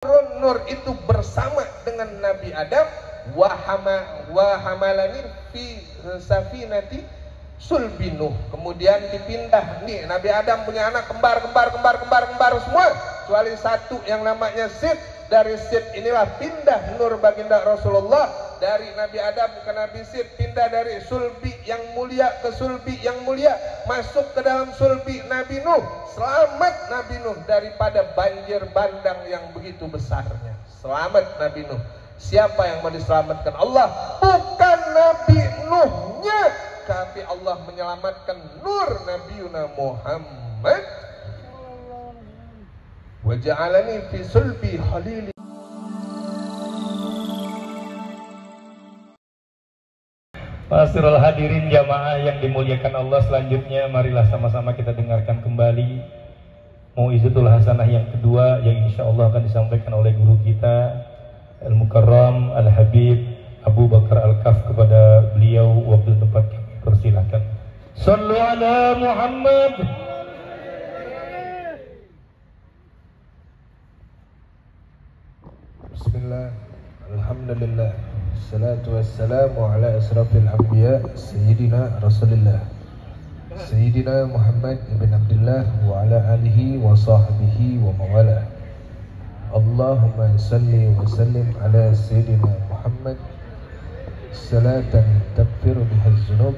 Nur itu bersama dengan Nabi Adam, wa hamalani fi safinati sulbi Nuh. Kemudian dipindah nih, Nabi Adam punya anak kembar semua kecuali satu yang namanya Sid. Dari Sid inilah pindah Nur baginda Rasulullah. Dari Nabi Adam ke Nabi Sid, pindah dari sulbi yang mulia ke sulbi yang mulia, masuk ke dalam sulbi Nabi Nuh. Selamat Nabi Nuh daripada banjir bandang yang begitu besarnya. Selamat Nabi Nuh. Siapa yang mau diselamatkan? Allah, bukan Nabi Nuhnya, tapi Allah menyelamatkan Nur Nabiuna Muhammad. Wa ja'alani fi sulbi khalili. Masirul hadirin jamaah yang dimuliakan Allah, selanjutnya marilah sama-sama kita dengarkan kembali Mau'izatul Hasanah yang kedua yang insya Allah akan disampaikan oleh guru kita Al-Mukarram Al-Habib Abu Bakar Al-Kaf. Kepada beliau waktu tempat kami persilahkan. Sallu ala Muhammad. Bismillah, alhamdulillah, salatu wassalamu ala asrafil anbiya Sayyidina Rasulullah Sayyidina Muhammad ibn Abdullah wa ala alihi wa sahbihi wa mawala. Allahumma salli wa sallim ala Sayyidina Muhammad salatan takfiru bihal zunub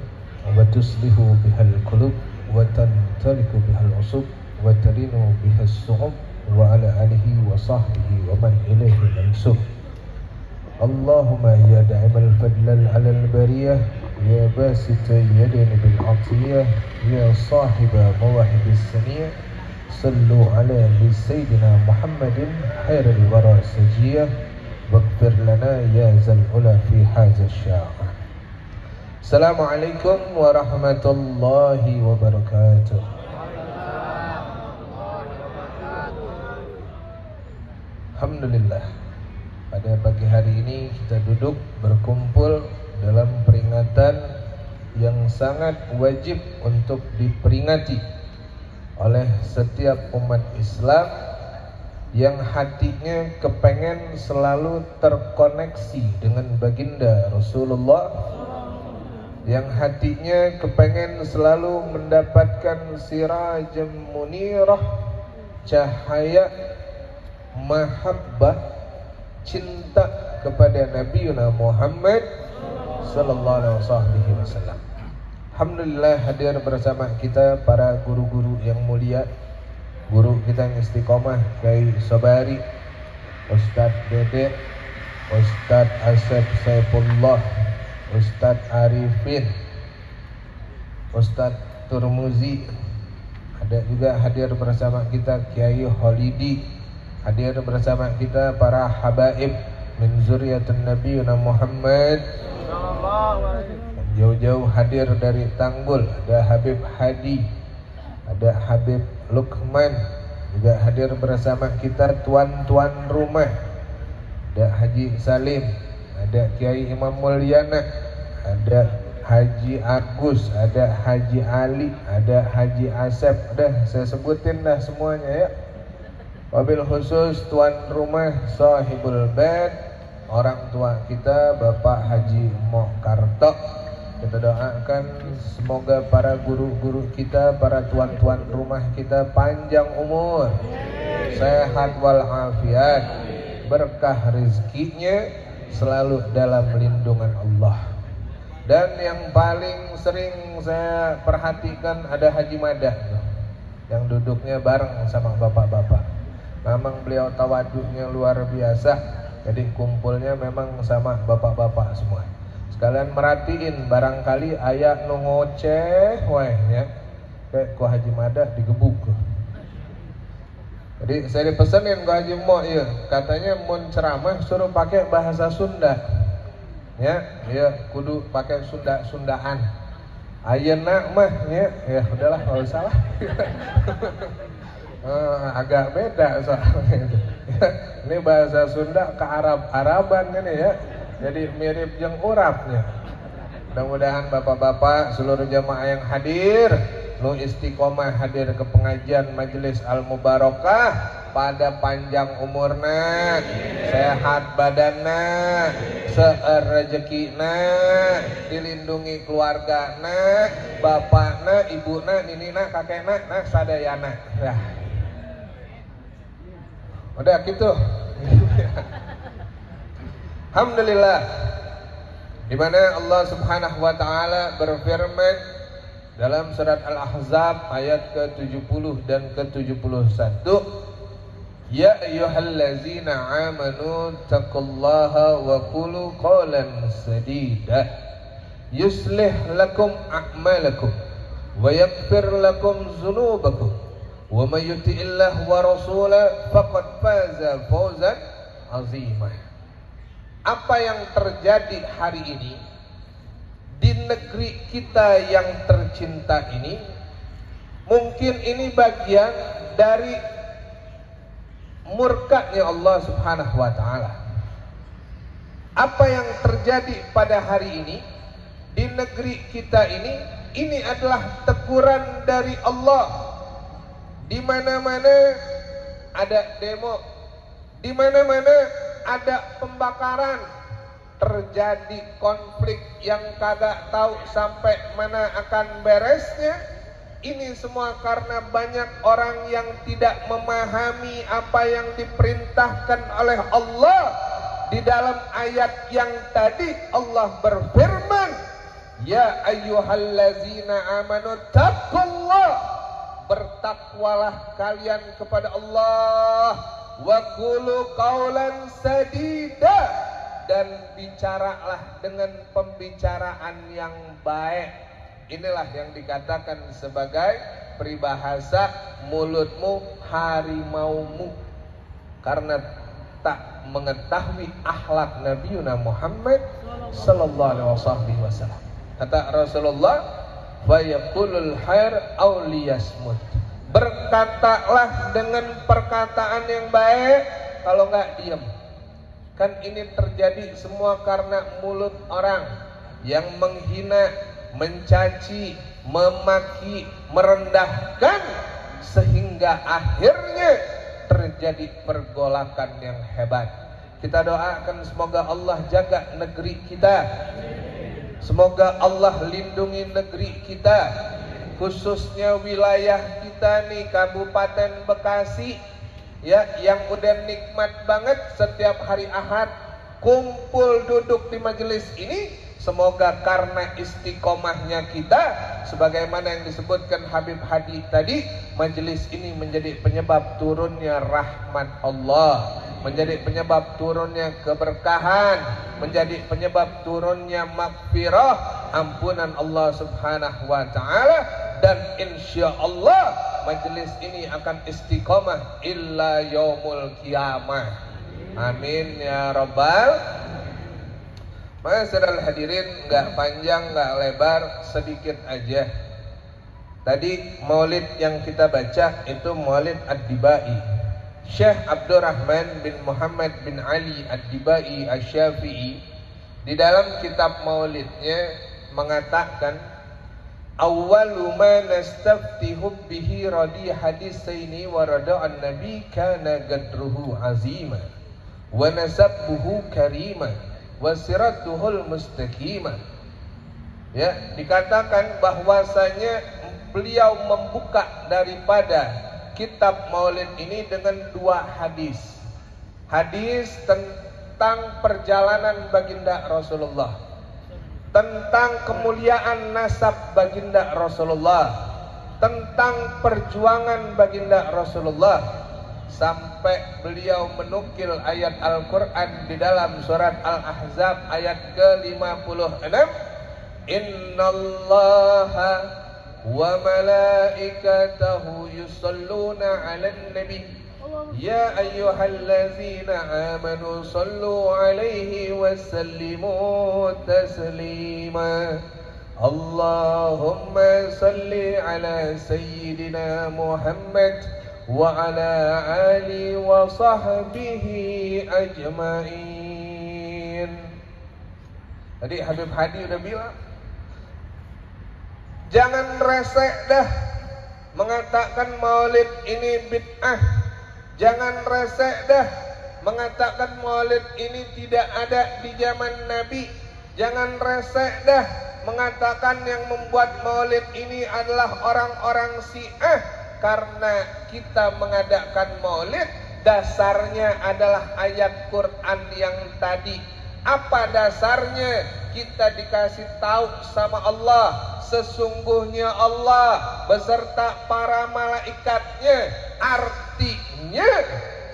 wa tuslihu bihal qulub wa tantaliku bihal usub wa talinu bihal su'ub wa ala alihi wa sahbihi wa man ilaihi mansub. Allahumma ya da'imal fadlal alal bariyah, ya basita yadin bil atiyah, ya sahiba mawahibis saniyah, sallu ala li sayyidina Muhammadin khairil wara sajiyah, waghfir lana ya zal ula fi hadha sya'ah. Assalamualaikum warahmatullahi wabarakatuh. Alhamdulillah, pada pagi hari ini kita duduk berkumpul dalam peringatan yang sangat wajib untuk diperingati oleh setiap umat Islam yang hatinya kepengen selalu terkoneksi dengan baginda Rasulullah, yang hatinya kepengen selalu mendapatkan sirajam munirah, cahaya mahabbah, cinta kepada Nabiuna Muhammad sallallahu alaihi wasallam. Alhamdulillah, hadir bersama kita para guru-guru yang mulia, guru kita yang istiqomah, Kiai Sobari, Ustadz Dede, Ustadz Asep Saifullah, Ustadz Arifin, Ustadz Turmuzi. Ada juga hadir bersama kita Kiai Holidi. Hadir bersama kita para habaib min zuriyatun Nabiuna Muhammad. Jauh-jauh hadir dari Tanggul, ada Habib Hadi, ada Habib Lukman. Juga hadir bersama kita tuan-tuan rumah, ada Haji Salim, ada Kiai Imam Mulyana, ada Haji Agus, ada Haji Ali, ada Haji Asep. Udah saya sebutin dah semuanya ya. Wabil khusus tuan rumah sahibul bait, orang tua kita Bapak Haji Mokarto. Kita doakan semoga para guru-guru kita, para tuan-tuan rumah kita panjang umur, sehat walafiat, berkah rezekinya selalu dalam lindungan Allah. Dan yang paling sering saya perhatikan ada Haji Madah yang duduknya bareng sama bapak-bapak. Memang beliau tawaduknya luar biasa, jadi kumpulnya memang sama bapak-bapak semua. Sekalian merhatiin, barangkali ayat nu ngoceh weh ya, kayak ku Haji Madah digebuk. Jadi saya dipesenin ku Haji Mo, iya, katanya mun ceramah suruh pakai bahasa Sunda. Ya, iya kudu pakai Sunda-Sundaan. Ayeuna mah ya udahlah enggak usah lah. Agak beda soalnya itu. Ini bahasa Sunda ke Arab-Araban ini ya, jadi mirip jeung urapnya. Mudah-mudahan bapak-bapak seluruh jamaah yang hadir nu istiqomah hadir ke pengajian majelis Al-Mubarakah pada panjang umurna, sehat badanna, seueur rezekina, dilindungi keluargana, bapakna, ibuna, ninina, kakekna, nah sadayana. Dah. Udah gitu. Alhamdulillah. Di mana Allah Subhanahu wa taala berfirman dalam surat Al-Ahzab ayat ke-70 dan ke-71, Ya ayyuhallazina amanu taqullaha wa qulu qawlan sadida yuslih lakum a'malakum wa yaghfir lakum dzunubakum wa may yuti'illah wa rasulahu faqad faza fawzan 'azima. Apa yang terjadi hari ini di negeri kita yang tercinta ini, mungkin ini bagian dari murkanya Allah Subhanahu wa taala. Apa yang terjadi pada hari ini di negeri kita ini adalah teguran dari Allah. Di mana-mana ada demo, di mana-mana ada pembakaran, terjadi konflik yang kagak tahu sampai mana akan beresnya. Ini semua karena banyak orang yang tidak memahami apa yang diperintahkan oleh Allah. Di dalam ayat yang tadi Allah berfirman, Ya ayyuhallazina amanu taqullah, bertakwalah kalian kepada Allah, wa qulu qawlan sadida, dan bicaralah dengan pembicaraan yang baik. Inilah yang dikatakan sebagai peribahasa mulutmu harimaumu, karena tak mengetahui akhlak Nabi Muhammad sallallahu alaihi wasallam. Kata Rasulullah, fa yaqulul khair aw liyasmut, berkatalah dengan perkataan yang baik, kalau enggak diam. Kan ini terjadi semua karena mulut orang yang menghina, mencaci, memaki, merendahkan, sehingga akhirnya terjadi pergolakan yang hebat. Kita doakan semoga Allah jaga negeri kita, semoga Allah lindungi negeri kita, khususnya wilayah kita nih, Kabupaten Bekasi, ya, yang udah nikmat banget setiap hari Ahad kumpul duduk di majelis ini. Semoga karena istiqomahnya kita, sebagaimana yang disebutkan Habib Hadi tadi, majelis ini menjadi penyebab turunnya rahmat Allah, menjadi penyebab turunnya keberkahan, menjadi penyebab turunnya maghfirah, ampunan Allah Subhanahu wa taala, dan insya Allah majelis ini akan istiqomah illa yaumul qiyamah. Amin ya rabbal. Masyaallah hadirin, nggak panjang nggak lebar, sedikit aja. Tadi maulid yang kita baca itu maulid Ad-Dibai, Syekh Abdurrahman bin Muhammad bin Ali Ad-Dibai Asy-Syafi'i. Di dalam kitab maulidnya mengatakan, awwalu ma nastaftihu bihi radi hadisaini wa rada'an nabi kana gadruhu azima wa nasabbuhu karima wa siratuhul mustaqima. Ya, dikatakan bahwasanya beliau membuka daripada kitab maulid ini dengan dua hadis. Hadis tentang perjalanan baginda Rasulullah, tentang kemuliaan nasab baginda Rasulullah, tentang perjuangan baginda Rasulullah, sampai beliau menukil ayat Al-Quran di dalam surat Al-Ahzab ayat ke-56, Innallaha wa malaikatahu yusalluna 'alan nabi ya ayyuhallazina amanu sallu 'alaihi wa sallimu taslima. Allahumma salli 'ala sayyidina Muhammad wa 'ala ali wa sahbihi ajmain. Tadi Habib Hadi udah bilang, jangan resek dah mengatakan maulid ini bid'ah. Jangan resek dah mengatakan maulid ini tidak ada di zaman Nabi. Jangan resek dah mengatakan yang membuat maulid ini adalah orang-orang Syiah. Karena kita mengadakan maulid dasarnya adalah ayat Quran yang tadi. Apa dasarnya? Kita dikasih tahu sama Allah, sesungguhnya Allah beserta para malaikatnya. Artinya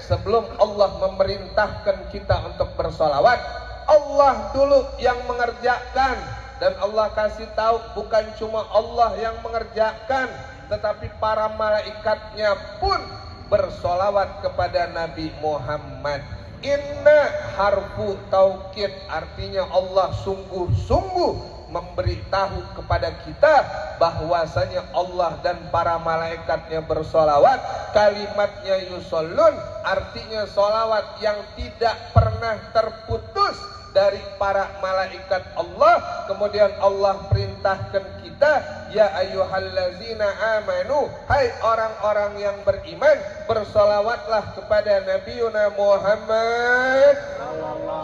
sebelum Allah memerintahkan kita untuk bersolawat, Allah dulu yang mengerjakan. Dan Allah kasih tahu bukan cuma Allah yang mengerjakan, tetapi para malaikatnya pun bersolawat kepada Nabi Muhammad. Inna harfu taukid, artinya Allah sungguh-sungguh memberitahu kepada kita bahwasanya Allah dan para malaikatnya bersolawat. Kalimatnya yusallun, artinya solawat yang tidak pernah terputus dari para malaikat Allah. Kemudian Allah perintahkan kita, ya ayyuhallazina amanu, hai orang-orang yang beriman, bersolawatlah kepada Nabiuna Muhammad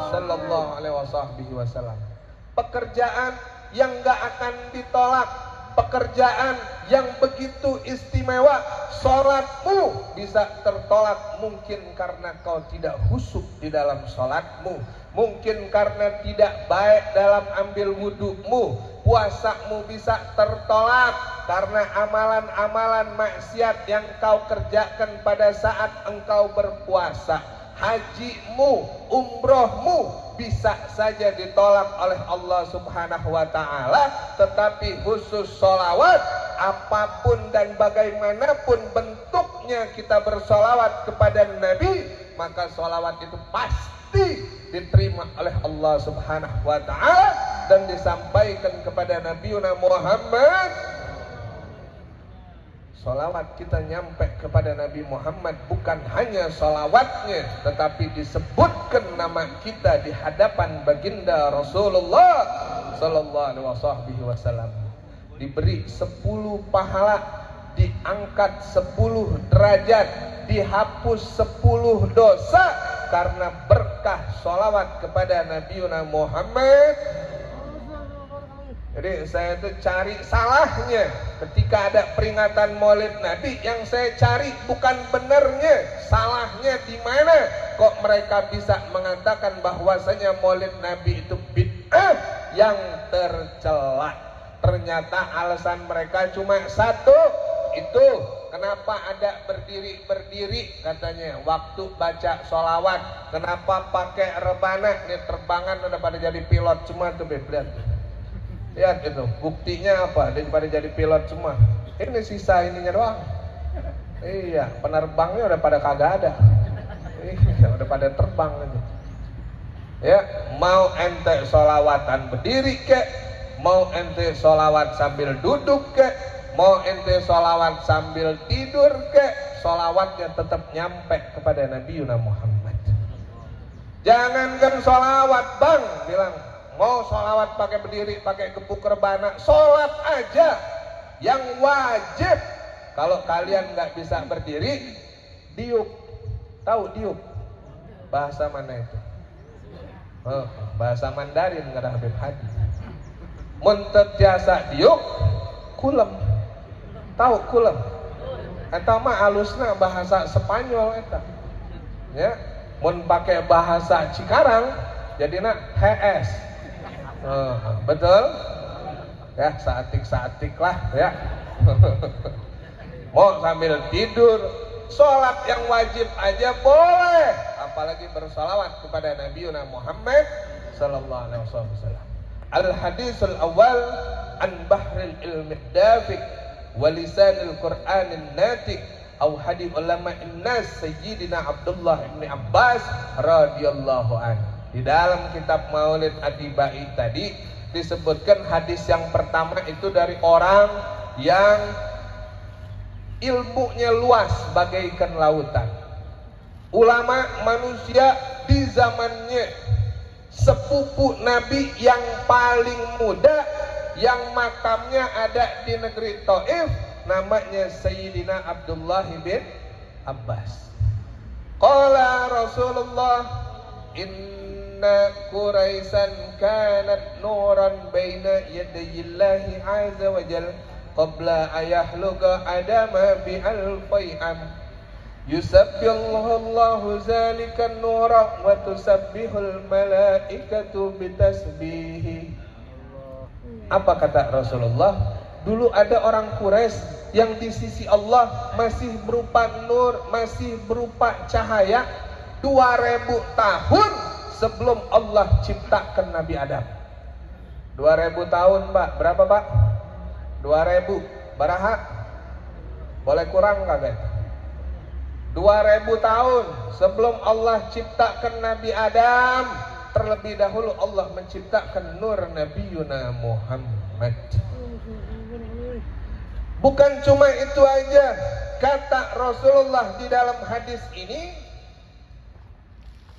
sallallahu alaihi wasallam. Pekerjaan yang gak akan ditolak, pekerjaan yang begitu istimewa. Sholatmu bisa tertolak mungkin karena kau tidak khusyuk di dalam sholatmu, mungkin karena tidak baik dalam ambil wudhumu. Puasamu bisa tertolak karena amalan-amalan maksiat yang kau kerjakan pada saat engkau berpuasa. Hajimu, umrohmu bisa saja ditolak oleh Allah Subhanahu wa ta'ala. Tetapi khusus sholawat, apapun dan bagaimanapun bentuknya kita bersolawat kepada Nabi, maka sholawat itu pasti diterima oleh Allah Subhanahu wa ta'ala dan disampaikan kepada Nabiuna Muhammad. Sholawat kita nyampe kepada Nabi Muhammad bukan hanya sholawatnya, tetapi disebutkan nama kita di hadapan baginda Rasulullah sallallahu alaihi wasallam. Diberi 10 pahala, diangkat 10 derajat, dihapus 10 dosa karena berkah sholawat kepada Nabiuna Muhammad. Jadi saya itu cari salahnya ketika ada peringatan Maulid Nabi. Yang saya cari bukan benarnya, salahnya di mana? Kok mereka bisa mengatakan bahwasanya Maulid Nabi itu bid'ah yang tercela? Ternyata alasan mereka cuma satu, itu kenapa ada berdiri katanya waktu baca sholawat. Kenapa pakai rebana? Ini terbangan udah pada jadi pilot semua tuh, lihat. Lihat itu, buktinya apa? Daripada jadi pilot semua. Ini sisa ininya doang. Iya, penerbangnya udah pada kagak ada. Iya, udah pada terbang aja. Ya, mau ente sholawatan berdiri kek, mau ente sholawat sambil duduk kek, mau ente sholawat sambil tidur kek, sholawatnya tetap nyampe kepada Nabiuna Muhammad. Jangankan sholawat bang, bilang mau sholawat pakai berdiri, pakai gebuk rebana, sholat aja yang wajib. Kalau kalian nggak bisa berdiri, diuk. Tahu diuk? Bahasa mana itu? Bahasa Mandarin kata Habib Hadi. Muntet jasa diuk, kulem. Tahu kulem? Eta mah alusna bahasa Spanyol eta. Ya, mun pakai bahasa Cikarang jadinya HS. Betul ya, saatik lah ya. Mau sambil tidur, sholat yang wajib aja boleh, apalagi bersolawat kepada Nabiuna Muhammad sallallahu alaihi wasallam. Al hadisul awal an bahril ilmi dafiq wa lisanil qur'anin natiq au hadis ulama innas sayyidina Abdullah bin Abbas radhiyallahu anhu. Di dalam kitab Maulid Adibai tadi disebutkan hadis yang pertama itu dari orang yang ilmunya luas bagaikan lautan. Ulama manusia di zamannya, sepupu Nabi yang paling muda yang makamnya ada di negeri Taif, namanya Sayyidina Abdullah bin Abbas. Qala Rasulullah, inna Quraisyan kanat nuran baina yadayillahi azza wa jal qabla ayahluka adama bi alfi am. Yusabbihullahu zalika nura wa tusabbihul malaikatu bitasbihi. Apa kata Rasulullah? Dulu ada orang Quraisy yang di sisi Allah masih berupa nur, masih berupa cahaya 2000 tahun sebelum Allah ciptakan Nabi Adam. 2000 tahun, Pak. Berapa, Pak? 2000. Baraha? Boleh kurang kagak? 2000 tahun sebelum Allah ciptakan Nabi Adam, terlebih dahulu Allah menciptakan nur Nabiyuna Muhammad. Bukan cuma itu aja, kata Rasulullah di dalam hadis ini,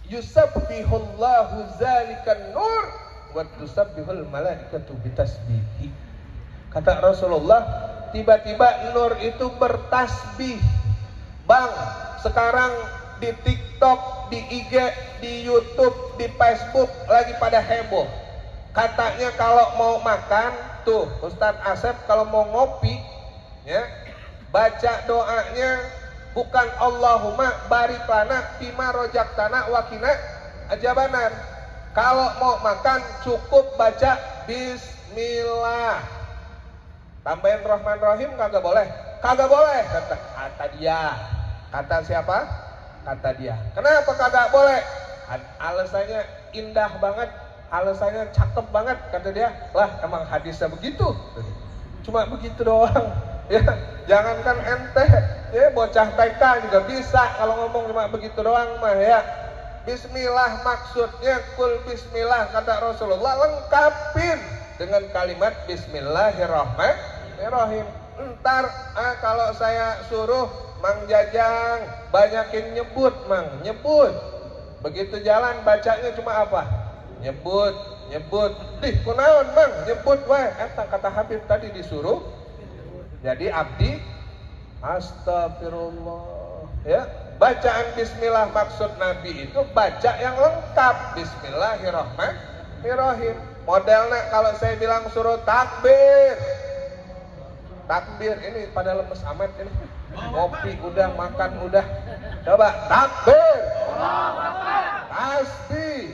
yusabbihullahu zalikan nur wa tusabbihul malaikatu bitasbihi. Kata Rasulullah, tiba-tiba nur itu bertasbih. Bang, sekarang di TikTok, di IG, di YouTube, di Facebook lagi pada heboh. Katanya kalau mau makan, tuh Ustadz Asep kalau mau ngopi, ya, baca doanya bukan Allahumma barik lana fima rojaktana wakina ajabanar. Kalau mau makan cukup baca Bismillah. Tambahin Rahman Rahim kagak boleh? Kagak boleh, kata dia. Kata siapa? Kata dia. Kenapa kagak boleh? Alasannya indah banget, alasannya cakep banget, kata dia. Lah emang hadisnya begitu. Cuma begitu doang. Ya, jangankan ente, ya bocah TK juga bisa kalau ngomong cuma begitu doang mah ya. Bismillah maksudnya kul bismillah, kata Rasulullah, lengkapin dengan kalimat Bismillahirrahmanirrahim. Ntar kalau saya suruh Mang Jajang banyakin nyebut, Mang, nyebut. Begitu jalan bacanya cuma apa? Nyebut, nyebut. Dih, kunaon, Mang? Nyebut wae. Eta kata Habib tadi disuruh. Jadi abdi astagfirullah. Ya, bacaan bismillah maksud Nabi itu baca yang lengkap. Bismillahirrahmanirrahim. Modelnya kalau saya bilang suruh takbir. Takbir ini pada lemes amat ini. Ngopi udah, makan udah. Coba takbir. Tasbih.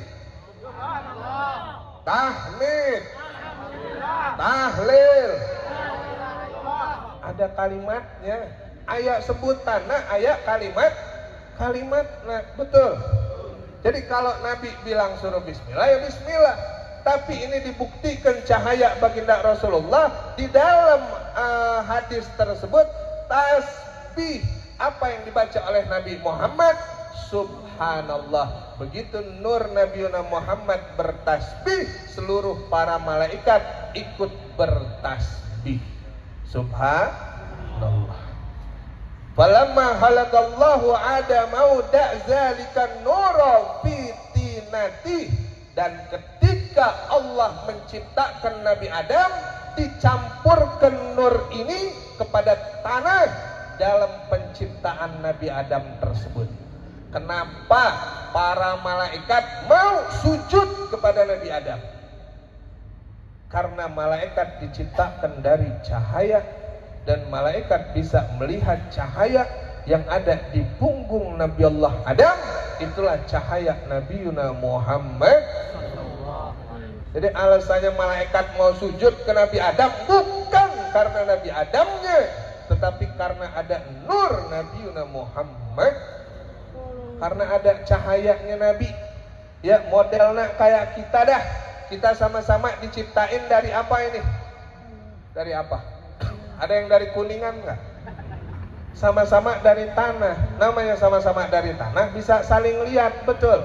Tahmid. Tahlil. Ada kalimatnya. Ayat sebutan, nah ayat kalimat, nah betul. Jadi kalau Nabi bilang suruh bismillah, ya bismillah. Tapi ini dibuktikan cahaya baginda Rasulullah di dalam hadis tersebut. Tasbih apa yang dibaca oleh Nabi Muhammad, subhanallah. Begitu nur Nabi Muhammad bertasbih, seluruh para malaikat ikut bertasbih. Subhanallah. Falamma halakallahu adamau da'zalika nura fi tinati. Dan ketika Allah menciptakan Nabi Adam, dicampurkan nur ini kepada tanah dalam penciptaan Nabi Adam tersebut. Kenapa para malaikat mau sujud kepada Nabi Adam? Karena malaikat diciptakan dari cahaya, dan malaikat bisa melihat cahaya yang ada di punggung Nabi Allah Adam. Itulah cahaya Nabi Muhammad. Jadi alasannya malaikat mau sujud ke Nabi Adam bukan karena Nabi Adamnya, tetapi karena ada nur Nabi Muhammad. Karena ada cahayanya Nabi. Ya, modelnya kayak kita dah. Kita sama-sama diciptain dari apa ini? Dari apa? Ada yang dari kuningan nggak? Sama-sama dari tanah. Namanya sama-sama dari tanah, bisa saling lihat, betul.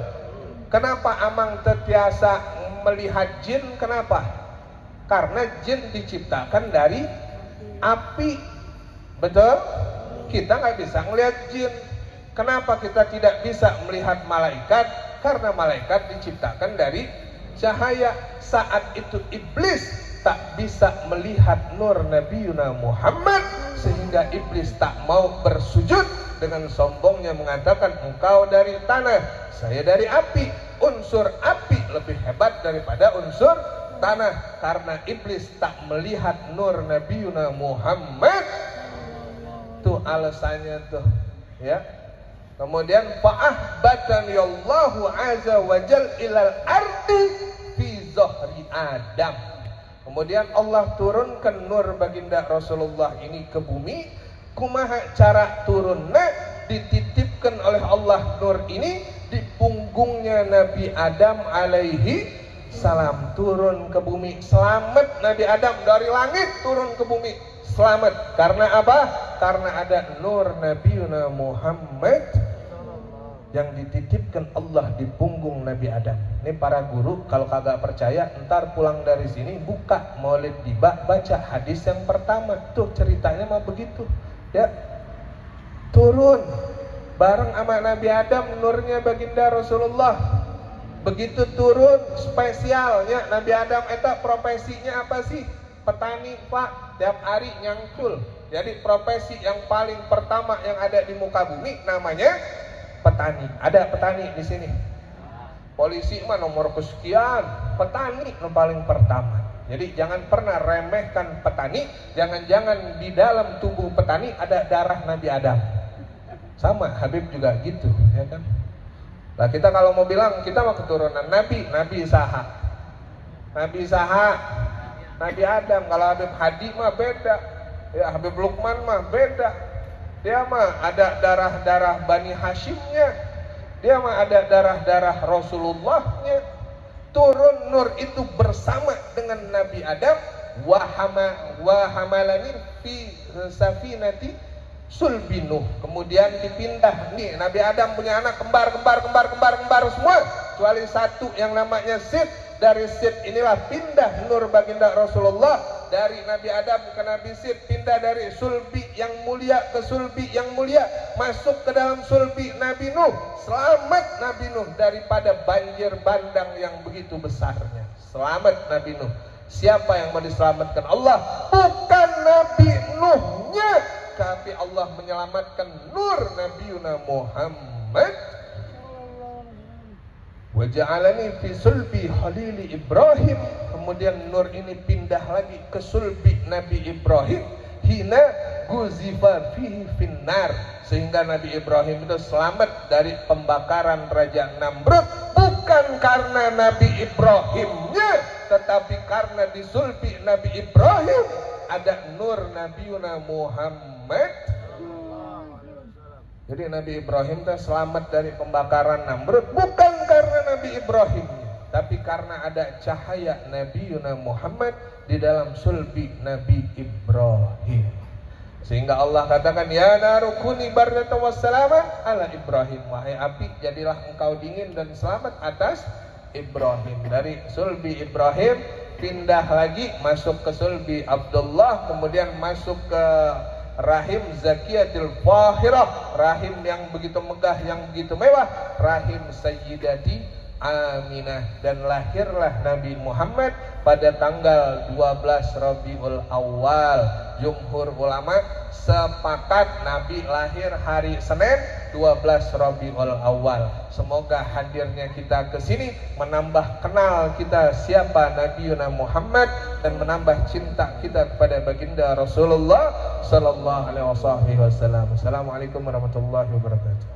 Kenapa Amang tetiasa melihat jin? Kenapa? Karena jin diciptakan dari api, betul? Kita nggak bisa melihat jin. Kenapa kita tidak bisa melihat malaikat? Karena malaikat diciptakan dari cahaya. Saat itu iblis tak bisa melihat nur Nabi Muhammad, sehingga iblis tak mau bersujud dengan sombongnya mengatakan, engkau dari tanah, saya dari api. Unsur api lebih hebat daripada unsur tanah, karena iblis tak melihat nur Nabi Muhammad. Tuh alasannya tuh, ya. Kemudian fa'ahbatani Allahu azza wa jal ilal ardi fi zahri Adam. Kemudian Allah turunkan nur baginda Rasulullah ini ke bumi. Kumaha cara turunnya? Dititipkan oleh Allah nur ini di punggungnya Nabi Adam alaihi salam, turun ke bumi. Selamat Nabi Adam dari langit turun ke bumi. Selamat. Karena apa? Karena ada nur Nabi Muhammad yang dititipkan Allah di punggung Nabi Adam. Ini para guru kalau kagak percaya, ntar pulang dari sini buka Maulid Diba, baca hadis yang pertama. Tuh ceritanya mah begitu, ya. Turun bareng sama Nabi Adam nurnya baginda Rasulullah. Begitu turun spesialnya Nabi Adam eta profesinya apa sih? Petani, Pak. Tiap hari nyangkul. Jadi profesi yang paling pertama yang ada di muka bumi namanya petani. Ada petani di sini. Polisi mah nomor kesekian, petani yang paling pertama. Jadi jangan pernah remehkan petani. Jangan-jangan di dalam tubuh petani ada darah Nabi Adam. Sama Habib juga gitu, ya kan? Nah kita kalau mau bilang kita mah keturunan Nabi, Nabi Saha, Nabi Adam. Kalau Habib Hadi mah beda, ya Habib Lukman mah beda. Dia mah ada darah-darah Bani Hashimnya, dia mah ada darah-darah Rasulullahnya. Turun nur itu bersama dengan Nabi Adam. Wahamalani fi safinati sulbinuh. Kemudian dipindah nih, Nabi Adam punya anak kembar semua, kecuali satu yang namanya Sid. Dari Sid inilah pindah nur baginda Rasulullah. Dari Nabi Adam ke Nabi Sid, pindah dari sulbi yang mulia ke sulbi yang mulia, masuk ke dalam sulbi Nabi Nuh. Selamat Nabi Nuh daripada banjir bandang yang begitu besarnya. Selamat Nabi Nuh. Siapa yang mau diselamatkan? Allah, bukan Nabi Nuhnya, tapi Allah menyelamatkan nur Nabi Muhammad. Waja'alani fi sulbi Khalili Ibrahim. Kemudian nur ini pindah lagi ke sulbi Nabi Ibrahim. Hina guzifa fihi finnar. Sehingga Nabi Ibrahim itu selamat dari pembakaran Raja Namrud. Bukan karena Nabi Ibrahimnya, tetapi karena di sulbi Nabi Ibrahim ada nur Nabi Muhammad. Jadi Nabi Ibrahim itu selamat dari pembakaran Namrud bukan karena Nabi Ibrahim, tapi karena ada cahaya Nabi Muhammad di dalam sulbi Nabi Ibrahim. Sehingga Allah katakan, ya narukuni bardatan wassalaman ala Ibrahim. Wahai api, jadilah engkau dingin dan selamat atas Ibrahim. Dari sulbi Ibrahim pindah lagi masuk ke sulbi Abdullah, kemudian masuk ke rahim Zakiyatil Fahirah, rahim yang begitu megah, yang begitu mewah, rahim Sayyidati Aminah. Dan lahirlah Nabi Muhammad pada tanggal 12 Rabiul Awal. Jumhur ulama sepakat Nabi lahir hari Senin 12 Rabiul Awal. Semoga hadirnya kita ke sini menambah kenal kita siapa Nabi Muhammad dan menambah cinta kita kepada baginda Rasulullah sallallahu alaihi wasallam. Assalamualaikum warahmatullahi wabarakatuh.